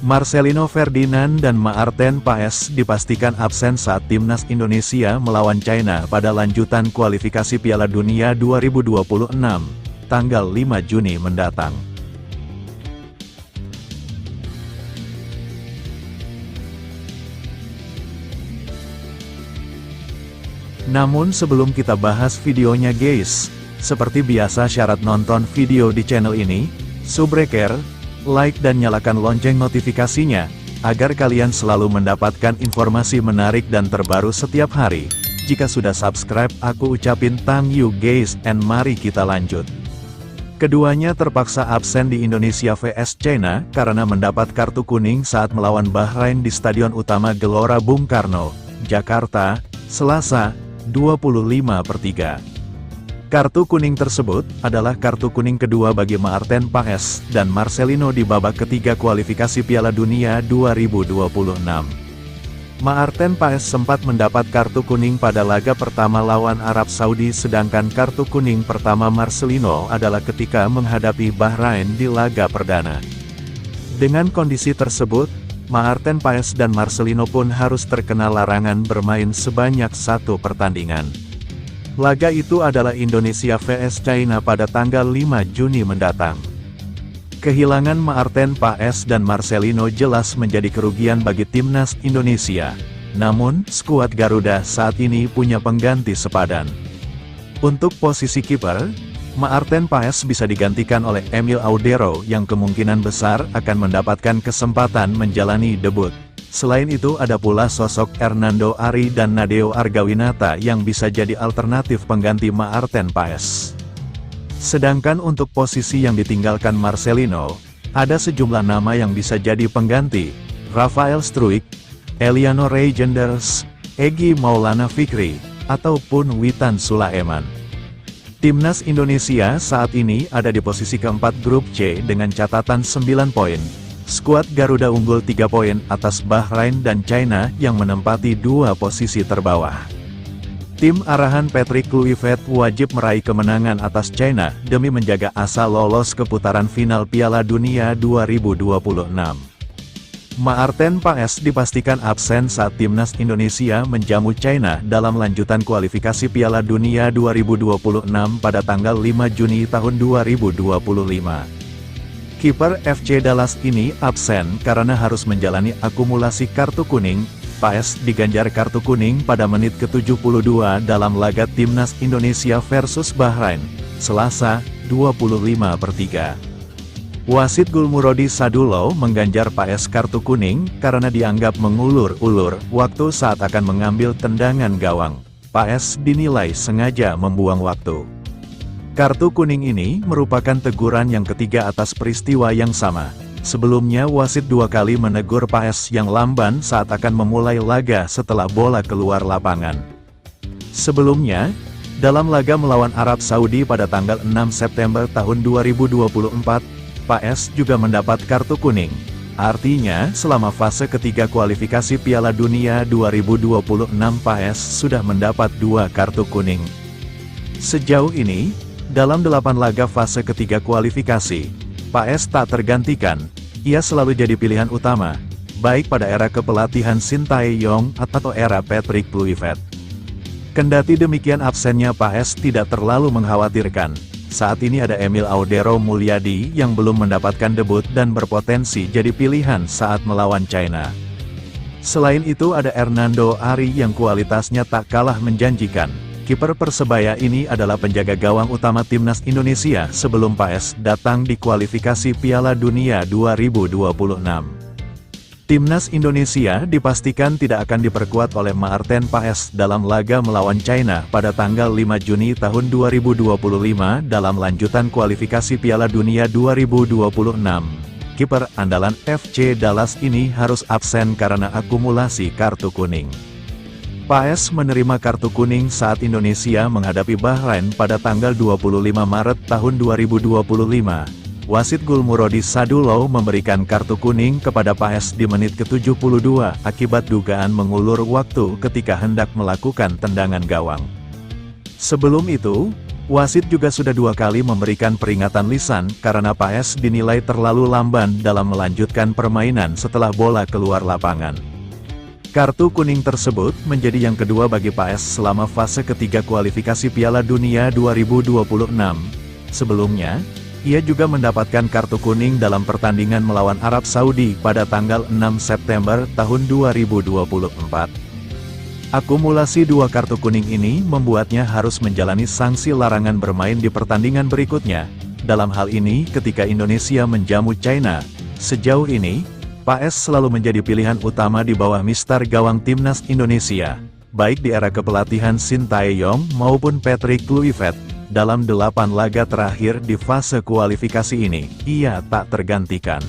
Marcelino Ferdinand dan Maarten Paes dipastikan absen saat Timnas Indonesia melawan China pada lanjutan kualifikasi Piala Dunia 2026, tanggal 5 Juni mendatang. Namun sebelum kita bahas videonya guys, seperti biasa syarat nonton video di channel ini, subrek, like dan nyalakan lonceng notifikasinya, agar kalian selalu mendapatkan informasi menarik dan terbaru setiap hari. Jika sudah subscribe, aku ucapin thank you guys, and mari kita lanjut. Keduanya terpaksa absen di Indonesia vs China, karena mendapat kartu kuning saat melawan Bahrain di Stadion Utama Gelora Bung Karno, Jakarta, Selasa, 25/3. Kartu kuning tersebut adalah kartu kuning kedua bagi Maarten Paes dan Marcelino di babak ketiga kualifikasi Piala Dunia 2026. Maarten Paes sempat mendapat kartu kuning pada laga pertama lawan Arab Saudi, sedangkan kartu kuning pertama Marcelino adalah ketika menghadapi Bahrain di laga perdana. Dengan kondisi tersebut, Maarten Paes dan Marcelino pun harus terkena larangan bermain sebanyak satu pertandingan. Laga itu adalah Indonesia vs China pada tanggal 5 Juni mendatang. Kehilangan Maarten Paes dan Marcelino jelas menjadi kerugian bagi Timnas Indonesia. Namun, skuad Garuda saat ini punya pengganti sepadan. Untuk posisi kiper, Maarten Paes bisa digantikan oleh Emil Audero yang kemungkinan besar akan mendapatkan kesempatan menjalani debut. Selain itu ada pula sosok Hernando Ari dan Nadeo Argawinata yang bisa jadi alternatif pengganti Maarten Paes. Sedangkan untuk posisi yang ditinggalkan Marcelino, ada sejumlah nama yang bisa jadi pengganti: Rafael Struijk, Eliano Reijenders, Egy Maulana Fikri, ataupun Witan Sulaiman. Timnas Indonesia saat ini ada di posisi keempat grup C dengan catatan 9 poin. Skuad Garuda unggul 3 poin atas Bahrain dan China yang menempati 2 posisi terbawah. Tim arahan Patrick Kluivert wajib meraih kemenangan atas China demi menjaga asa lolos ke putaran final Piala Dunia 2026. Maarten Paes dipastikan absen saat Timnas Indonesia menjamu China dalam lanjutan kualifikasi Piala Dunia 2026 pada tanggal 5 Juni tahun 2025. Kiper FC Dallas ini absen karena harus menjalani akumulasi kartu kuning. Paes diganjar kartu kuning pada menit ke-72 dalam laga Timnas Indonesia versus Bahrain, Selasa, 25/3. Wasit Gulmurodi Sadulo mengganjar Paes kartu kuning karena dianggap mengulur-ulur waktu saat akan mengambil tendangan gawang. Paes dinilai sengaja membuang waktu. Kartu kuning ini merupakan teguran yang ketiga atas peristiwa yang sama. Sebelumnya wasit 2 kali menegur Paes yang lamban saat akan memulai laga setelah bola keluar lapangan. Sebelumnya, dalam laga melawan Arab Saudi pada tanggal 6 September tahun 2024, Paes juga mendapat kartu kuning. Artinya, selama fase ketiga kualifikasi Piala Dunia 2026 Paes sudah mendapat 2 kartu kuning. Sejauh ini, dalam 8 laga fase ketiga kualifikasi, Paes tak tergantikan. Ia selalu jadi pilihan utama, baik pada era kepelatihan Shin Tae-yong atau era Patrick Kluivert. Kendati demikian, absennya Paes tidak terlalu mengkhawatirkan. Saat ini ada Emil Audero Mulyadi yang belum mendapatkan debut dan berpotensi jadi pilihan saat melawan China. Selain itu ada Hernando Ari yang kualitasnya tak kalah menjanjikan. Kiper Persebaya ini adalah penjaga gawang utama Timnas Indonesia sebelum Paes datang di kualifikasi Piala Dunia 2026. Timnas Indonesia dipastikan tidak akan diperkuat oleh Maarten Paes dalam laga melawan China pada tanggal 5 Juni tahun 2025 dalam lanjutan kualifikasi Piala Dunia 2026. Kiper andalan FC Dallas ini harus absen karena akumulasi kartu kuning. Paes menerima kartu kuning saat Indonesia menghadapi Bahrain pada tanggal 25 Maret tahun 2025. Wasit Gulmurodi Sadulo memberikan kartu kuning kepada Paes di menit ke-72 akibat dugaan mengulur waktu ketika hendak melakukan tendangan gawang. Sebelum itu, Wasit juga sudah 2 kali memberikan peringatan lisan karena PAS dinilai terlalu lamban dalam melanjutkan permainan setelah bola keluar lapangan. Kartu kuning tersebut menjadi yang kedua bagi PAS selama fase ketiga kualifikasi Piala Dunia 2026. Sebelumnya, ia juga mendapatkan kartu kuning dalam pertandingan melawan Arab Saudi pada tanggal 6 September tahun 2024. Akumulasi 2 kartu kuning ini membuatnya harus menjalani sanksi larangan bermain di pertandingan berikutnya. Dalam hal ini ketika Indonesia menjamu China, sejauh ini, PAS selalu menjadi pilihan utama di bawah mistar gawang timnas Indonesia, baik di era kepelatihan Sintayong maupun Patrick Kluivert. Dalam 8 laga terakhir di fase kualifikasi ini, ia tak tergantikan.